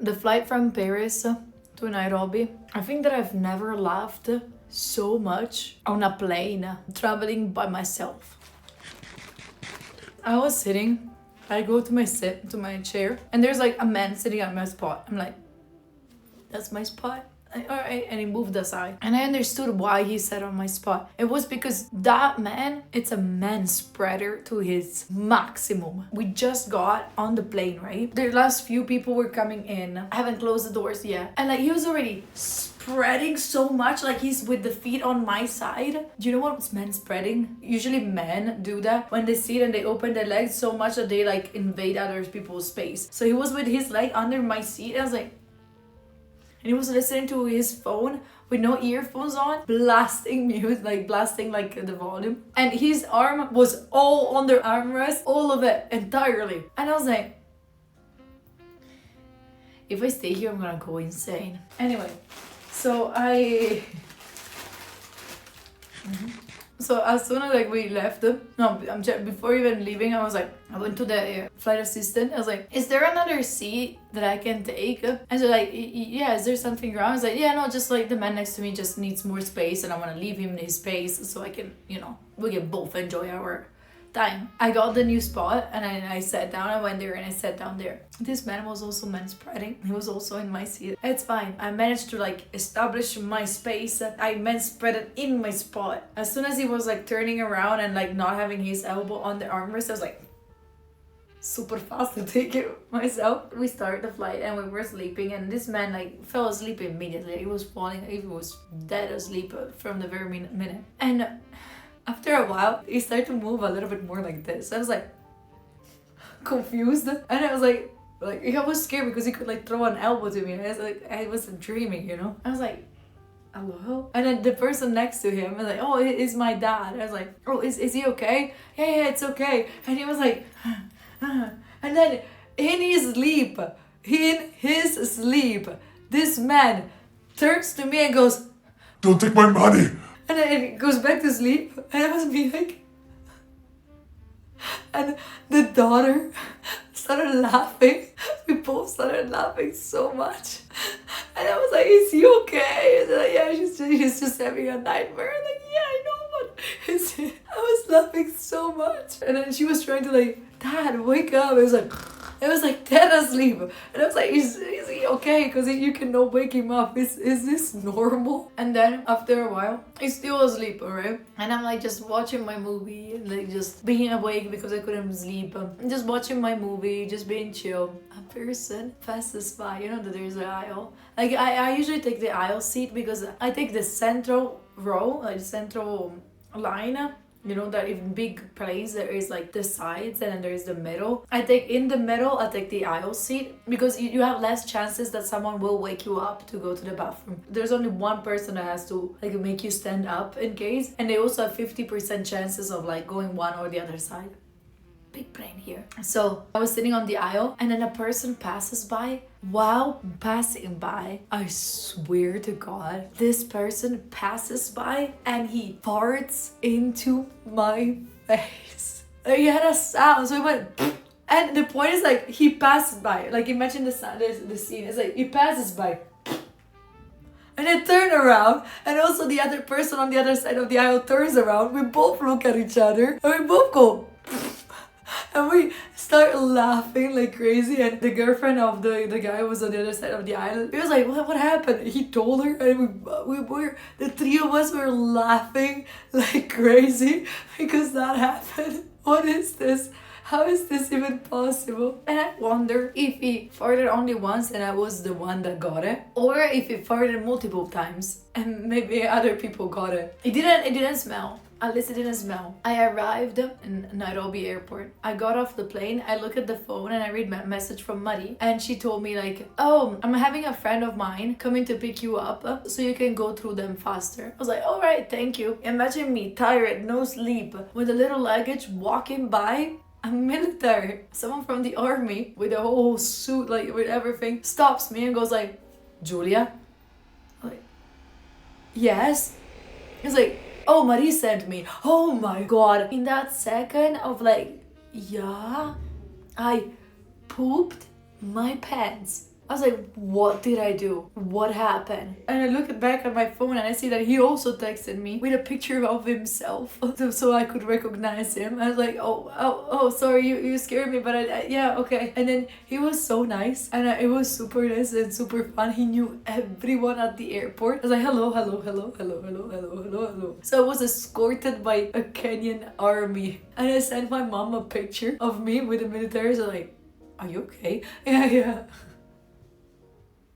The flight from Paris to Nairobi, I think that I've never laughed so much on a plane traveling by myself. I was sitting, I go to my chair, and there's like a man sitting at my spot. I'm like, that's my spot. Alright, and he moved aside. And I understood why he sat on my spot. It was because that man, it's a manspreader to his maximum. We just got on the plane, right? The last few people were coming in. I haven't closed the doors yet. And like he was already spreading so much, like he's with the feet on my side. Do you know what's manspreading? Usually men do that when they sit and they open their legs so much that they like invade other people's space. So he was with his leg under my seat, and I was like, and he was listening to his phone with no earphones on, blasting music, like blasting like the volume. And his arm was all on the armrest, all of it, entirely. And I was like, if I stay here, I'm gonna go insane. Anyway, so So as soon as like we left, before even leaving, I was like, I went to the flight assistant. I was like, is there another seat that I can take? And so like, yeah, is there something wrong? I was like, yeah, no, just like the man next to me just needs more space, and I want to leave him his space so I can, we can both enjoy our time. I got the new spot, and I sat down. I went there and I sat down there. This man was also manspreading. He was also in my seat. It's fine. I managed to like establish my space. I manspreaded in my spot. As soon as he was like turning around and like not having his elbow on the armrest, I was like super fast to take it myself. We started the flight and we were sleeping, and this man like fell asleep immediately. He was falling. He was dead asleep from the very minute. And after a while, he started to move a little bit more like this. I was like confused, and I was like I was scared because he could like throw an elbow to me. I was like, I wasn't dreaming, I was like, hello? And then the person next to him was like, oh, it's my dad. I was like, oh, is he okay? Yeah, it's okay. And he was like, and then in his sleep, this man turns to me and goes, don't take my money. And then it goes back to sleep, and I was being like, and the daughter started laughing. We both started laughing so much, and I was like, "Is he okay?" And like, yeah, she's just having a nightmare. I'm like, yeah, I know, but I was laughing so much, and then she was trying to like, Dad, wake up. It was like dead asleep, and I was like, is he okay? Because you cannot wake him up. Is this normal? And then after a while, he's still asleep, alright? And I'm like just watching my movie, like just being awake because I couldn't sleep. Just watching my movie, just being chill. A person passes by, that there's an aisle. Like I usually take the aisle seat because I take the central row, like central line. That in big planes there is like the sides and then there is the middle. I take the aisle seat because you have less chances that someone will wake you up to go to the bathroom. There's only one person that has to like make you stand up in case, and they also have 50% chances of like going one or the other side. Big brain here. So I was sitting on the aisle, and then a person passes by. While passing by, I swear to God, this person passes by and he farts into my face. He had a sound, so he went and the point is like he passes by. Like imagine the sound, the scene. It's like he passes by. And I turn around, and also the other person on the other side of the aisle turns around. We both look at each other and we both go and we start laughing like crazy. And the girlfriend of the guy was on the other side of the aisle. He was like, what happened? He told her, and we were, the three of us were laughing like crazy because that happened. What is this? How is this even possible? And I wonder if he farted only once and I was the one that got it, or if he farted multiple times and maybe other people got it. It didn't smell. At least it didn't smell. I arrived in Nairobi airport. I got off the plane, I look at the phone and I read my message from Mari, and she told me like, oh, I'm having a friend of mine coming to pick you up so you can go through them faster. I was like, all right, thank you. Imagine me, tired, no sleep, with a little luggage, walking by a military, someone from the army with a whole suit, like with everything, stops me and goes like, Julia? I'm like, yes? He's like, oh, Marie sent me. Oh my God. In that second of like, yeah, I pooped my pants. I was like, what did I do? What happened? And I look back at my phone and I see that he also texted me with a picture of himself so I could recognize him. I was like, oh, sorry, you scared me, but yeah, okay. And then he was so nice, and it was super nice and super fun. He knew everyone at the airport. I was like, hello. So I was escorted by a Kenyan army, and I sent my mom a picture of me with the military. So like, are you okay? Yeah.